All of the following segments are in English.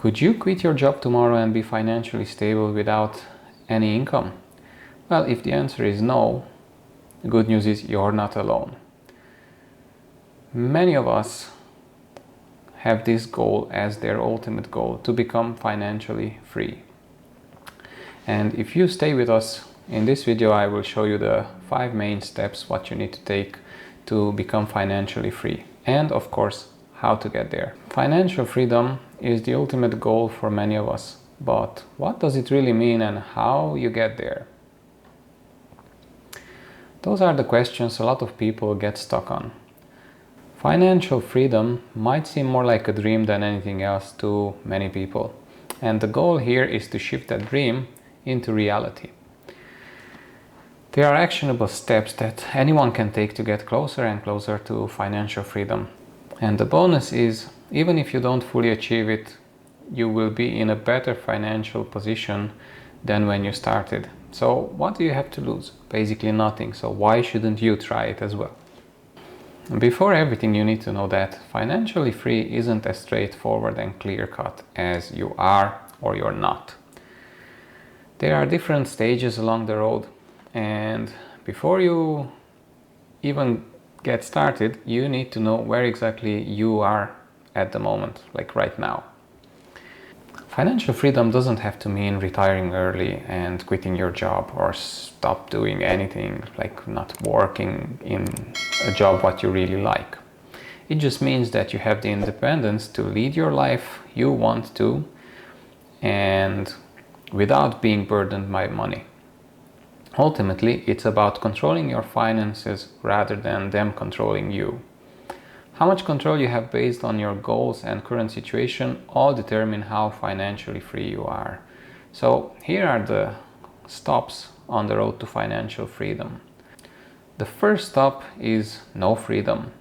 Could you quit your job tomorrow and be financially stable without any income? Well, if the answer is no, the good news is you're not alone. Many of us have this goal as their ultimate goal, to become financially free. And if you stay with us in this video, I will show you the 5 main steps what you need to take to become financially free, and of course how to get there. Financial freedom is the ultimate goal for many of us, but what does it really mean and how you get there? Those are the questions a lot of people get stuck on. Financial freedom might seem more like a dream than anything else to many people, and the goal here is to shift that dream into reality. There are actionable steps that anyone can take to get closer and closer to financial freedom. And the bonus is, even if you don't fully achieve it, you will be in a better financial position than when you started. So what do you have to lose? Basically nothing. So why shouldn't you try it as well? Before everything, you need to know that financially free isn't as straightforward and clear-cut as you are or you're not. There are different stages along the road, and before you even get started, you need to know where exactly you are at the moment, like right now. Financial freedom doesn't have to mean retiring early and quitting your job or stop doing anything, like not working in a job what you really like. It just means that you have the independence to lead your life you want to, and without being burdened by money. Ultimately, it's about controlling your finances rather than them controlling you. How much control you have based on your goals and current situation all determine how financially free you are. So here are the stops on the road to financial freedom. The first stop is no freedom.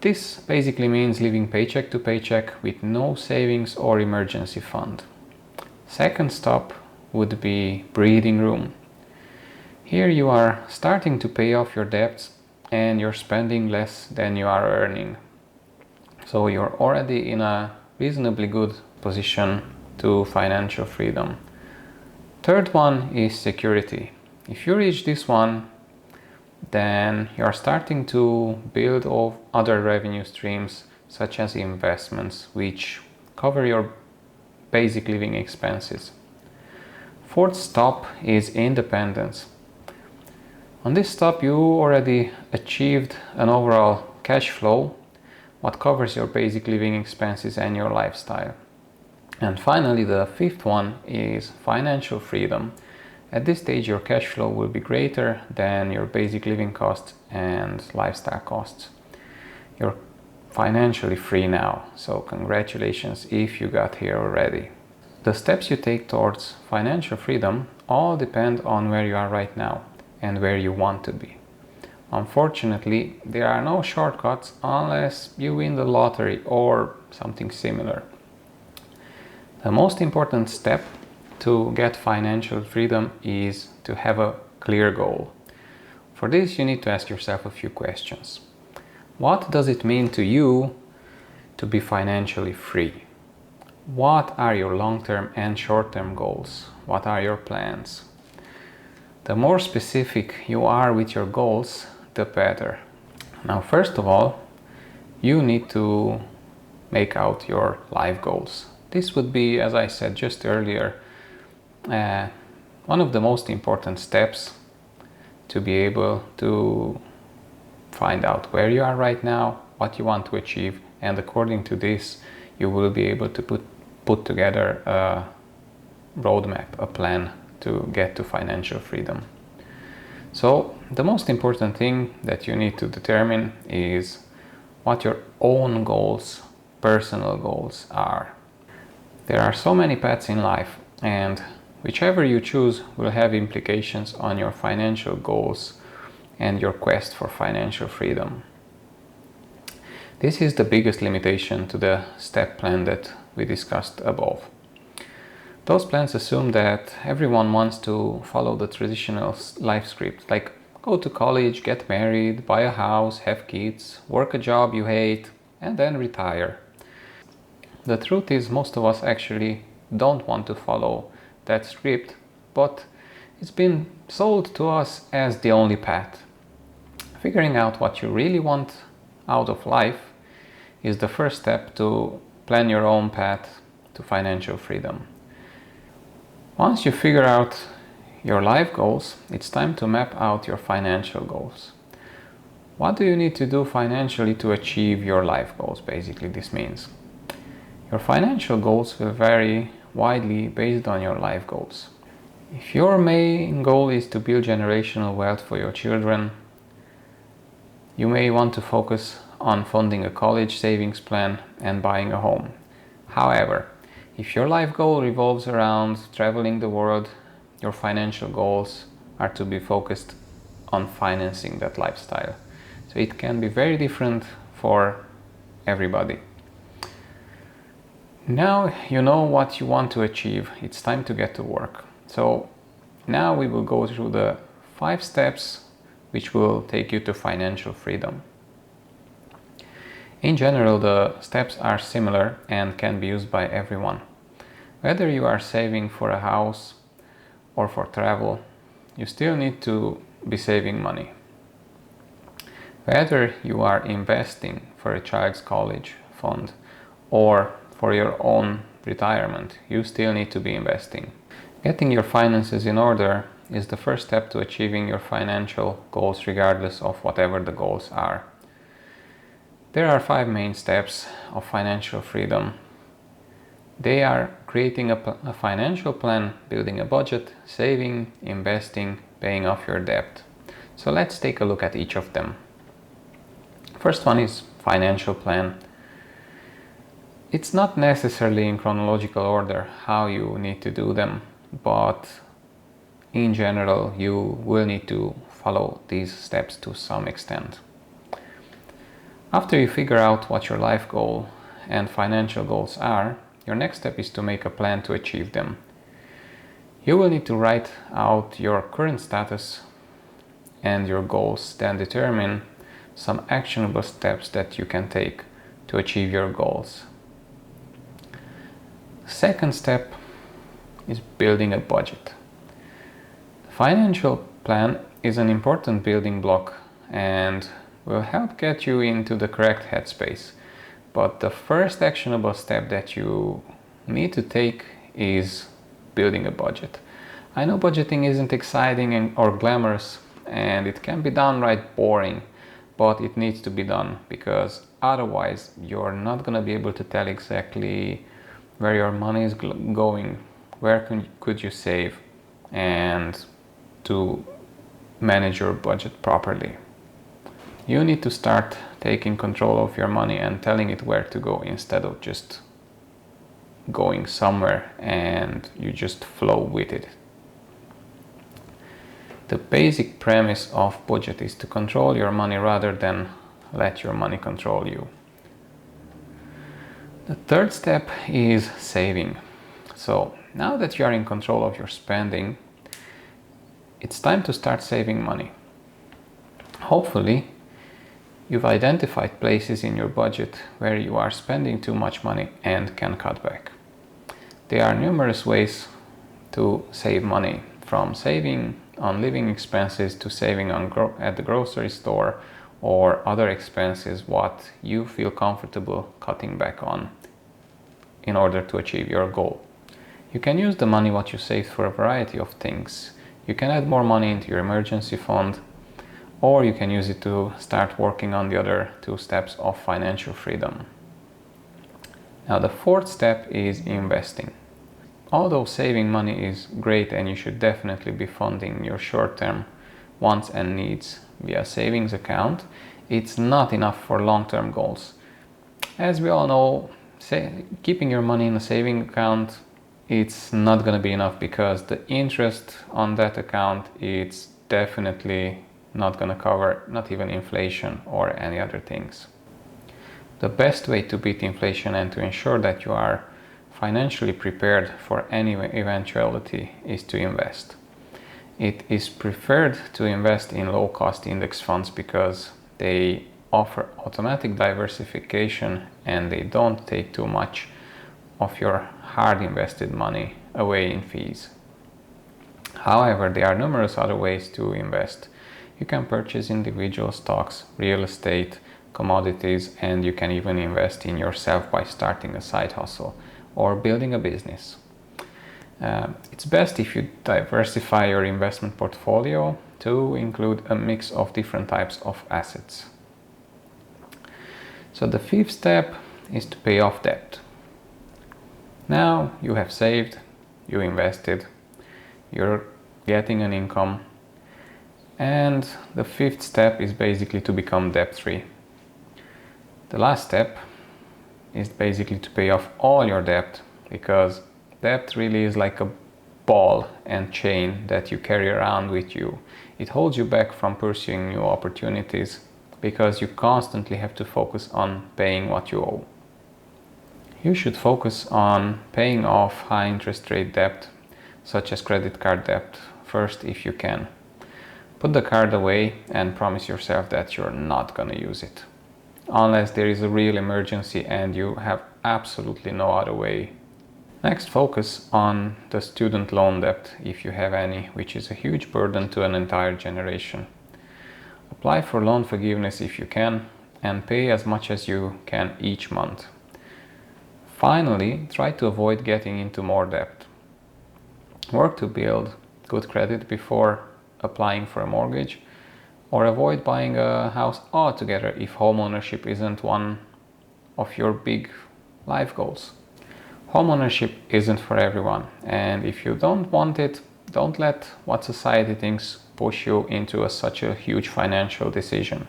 This basically means living paycheck to paycheck with no savings or emergency fund. Second stop would be breathing room. Here you are starting to pay off your debts and you're spending less than you are earning. So you're already in a reasonably good position to financial freedom. Third one is security. If you reach this one, then you're starting to build other revenue streams such as investments, which cover your basic living expenses. Fourth stop is independence. On this stop, you already achieved an overall cash flow, what covers your basic living expenses and your lifestyle. And finally, the fifth one is financial freedom. At this stage, your cash flow will be greater than your basic living costs and lifestyle costs. You're financially free now, so congratulations if you got here already. The steps you take towards financial freedom all depend on where you are right now and where you want to be. Unfortunately, there are no shortcuts unless you win the lottery or something similar. The most important step to get financial freedom is to have a clear goal. For this, you need to ask yourself a few questions. What does it mean to you to be financially free? What are your long-term and short-term goals? What are your plans? The more specific you are with your goals, the better. Now, first of all, you need to make out your life goals. This would be, as I said just earlier, one of the most important steps to be able to find out where you are right now, what you want to achieve, and according to this, you will be able to put together a roadmap, a plan to get to financial freedom. So the most important thing that you need to determine is what your own goals, personal goals are. There are so many paths in life, and whichever you choose will have implications on your financial goals and your quest for financial freedom. This is the biggest limitation to the step plan that we discussed above. Those plans assume that everyone wants to follow the traditional life script, like go to college, get married, buy a house, have kids, work a job you hate, and then retire. The truth is, most of us actually don't want to follow that script, but it's been sold to us as the only path. Figuring out what you really want out of life is the first step to plan your own path to financial freedom. Once you figure out your life goals, it's time to map out your financial goals. What do you need to do financially to achieve your life goals? Basically, this means your financial goals will vary widely based on your life goals. If your main goal is to build generational wealth for your children, you may want to focus on funding a college savings plan and buying a home. However, if your life goal revolves around traveling the world, your financial goals are to be focused on financing that lifestyle. So it can be very different for everybody. Now you know what you want to achieve. It's time to get to work. So now we will go through the 5 steps which will take you to financial freedom. In general, the steps are similar and can be used by everyone. Whether you are saving for a house or for travel, you still need to be saving money. Whether you are investing for a child's college fund or for your own retirement, you still need to be investing. Getting your finances in order is the first step to achieving your financial goals, regardless of whatever the goals are. There are 5 main steps of financial freedom. They are creating a financial plan, building a budget, saving, investing, paying off your debt. So let's take a look at each of them. First one is financial plan. It's not necessarily in chronological order how you need to do them, but in general you will need to follow these steps to some extent. After you figure out what your life goal and financial goals are, your next step is to make a plan to achieve them. You will need to write out your current status and your goals, then determine some actionable steps that you can take to achieve your goals. Second step is building a budget. The financial plan is an important building block and will help get you into the correct headspace. But the first actionable step that you need to take is building a budget. I know budgeting isn't exciting or glamorous, and it can be downright boring, but it needs to be done, because otherwise you're not going to be able to tell exactly where your money is going, where could you save, and to manage your budget properly. You need to start taking control of your money and telling it where to go, instead of just going somewhere and you just flow with it. The basic premise of budget is to control your money rather than let your money control you. The third step is saving. So now that you are in control of your spending, it's time to start saving money. Hopefully, you've identified places in your budget where you are spending too much money and can cut back. There are numerous ways to save money, from saving on living expenses to saving at the grocery store or other expenses what you feel comfortable cutting back on in order to achieve your goal. You can use the money what you saved for a variety of things. You can add more money into your emergency fund, or you can use it to start working on the other 2 steps of financial freedom. Now the 4th step is investing. Although saving money is great and you should definitely be funding your short-term wants and needs via savings account, it's not enough for long-term goals. As we all know, keeping your money in a saving account, it's not going to be enough, because the interest on that account, it's definitely not going to cover not even inflation or any other things. The best way to beat inflation and to ensure that you are financially prepared for any eventuality is to invest. It is preferred to invest in low-cost index funds because they offer automatic diversification and they don't take too much of your hard invested money away in fees. However, there are numerous other ways to invest. You can purchase individual stocks, real estate, commodities, and you can even invest in yourself by starting a side hustle or building a business. It's best if you diversify your investment portfolio to include a mix of different types of assets. So the fifth step is to pay off debt. Now you have saved, you invested, you're getting an income, and the fifth step is basically to become debt-free. The last step is basically to pay off all your debt, because debt really is like a ball and chain that you carry around with you. It holds you back from pursuing new opportunities because you constantly have to focus on paying what you owe. You should focus on paying off high interest rate debt, such as credit card debt, first if you can. Put the card away and promise yourself that you're not gonna use it, unless there is a real emergency and you have absolutely no other way. Next, focus on the student loan debt, if you have any, which is a huge burden to an entire generation. Apply for loan forgiveness if you can, and pay as much as you can each month. Finally, try to avoid getting into more debt. Work to build good credit before applying for a mortgage, or avoid buying a house altogether if homeownership isn't one of your big life goals. Homeownership isn't for everyone, and if you don't want it, don't let what society thinks push you into such a huge financial decision.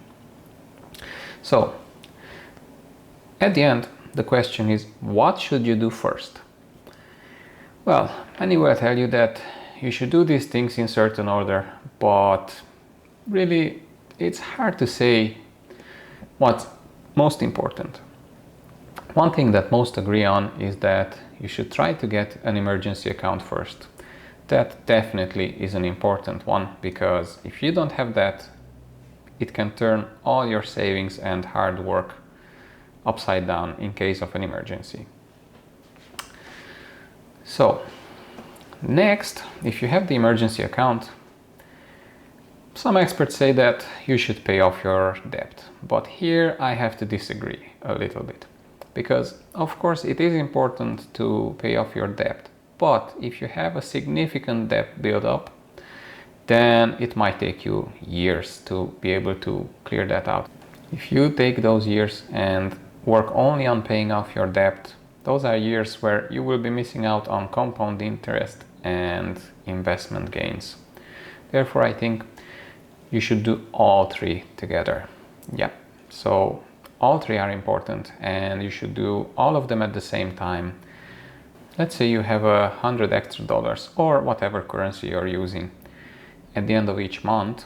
So, at the end, the question is, what should you do first? Well, many will tell you that you should do these things in certain order, but really, it's hard to say what's most important. One thing that most agree on is that you should try to get an emergency account first. That definitely is an important one, because if you don't have that, it can turn all your savings and hard work upside down in case of an emergency. So, next, if you have the emergency account, some experts say that you should pay off your debt, but here I have to disagree a little bit. Because, of course, it is important to pay off your debt, but if you have a significant debt build-up, then it might take you years to be able to clear that out. If you take those years and work only on paying off your debt, those are years where you will be missing out on compound interest and investment gains. Therefore, I think you should do all three together. Yeah, so all three are important, and you should do all of them at the same time. Let's say you have $100 extra or whatever currency you're using at the end of each month,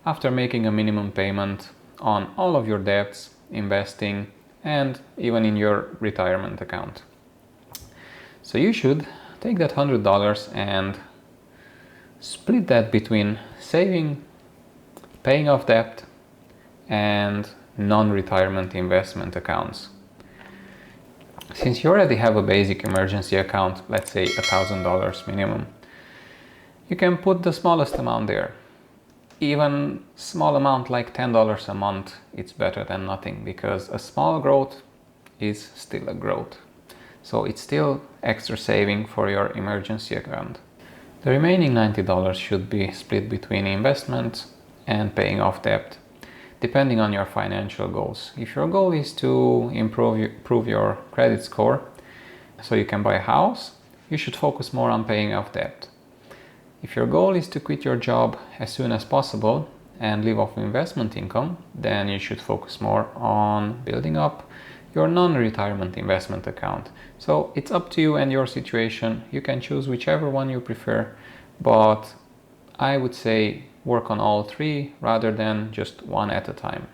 after making a minimum payment on all of your debts, investing, and even in your retirement account. So you should take that $100 and split that between saving, paying off debt, and non-retirement investment accounts. Since you already have a basic emergency account, let's say $1,000 minimum, you can put the smallest amount there. Even small amount like $10 a month, it's better than nothing, because a small growth is still a growth. So it's still extra saving for your emergency account. The remaining $90 should be split between investments and paying off debt, depending on your financial goals. If your goal is to improve your credit score so you can buy a house, you should focus more on paying off debt. If your goal is to quit your job as soon as possible and live off investment income, then you should focus more on building up your non-retirement investment account. So it's up to you and your situation. You can choose whichever one you prefer, but I would say work on all three rather than just one at a time.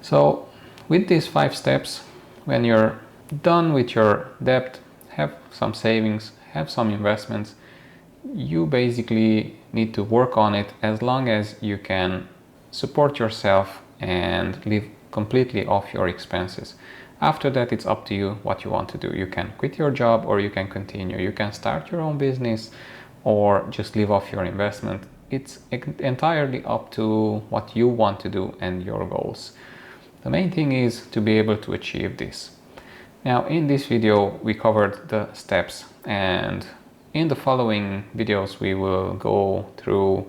So with these 5 steps, when you're done with your debt, have some savings, have some investments, you basically need to work on it as long as you can support yourself and live completely off your expenses. After that, it's up to you what you want to do. You can quit your job or you can continue. You can start your own business or just live off your investment. It's entirely up to what you want to do and your goals. The main thing is to be able to achieve this. Now, in this video, we covered the steps, and in the following videos, we will go through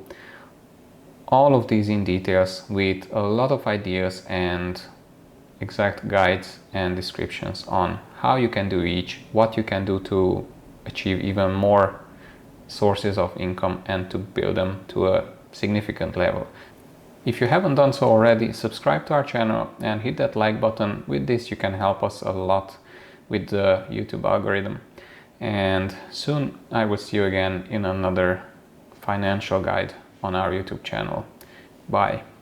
all of these in details with a lot of ideas and exact guides and descriptions on how you can do each, what you can do to achieve even more sources of income and to build them to a significant level. If you haven't done so already, subscribe to our channel and hit that like button. With this, you can help us a lot with the YouTube algorithm. And soon I will see you again in another financial guide on our YouTube channel. Bye.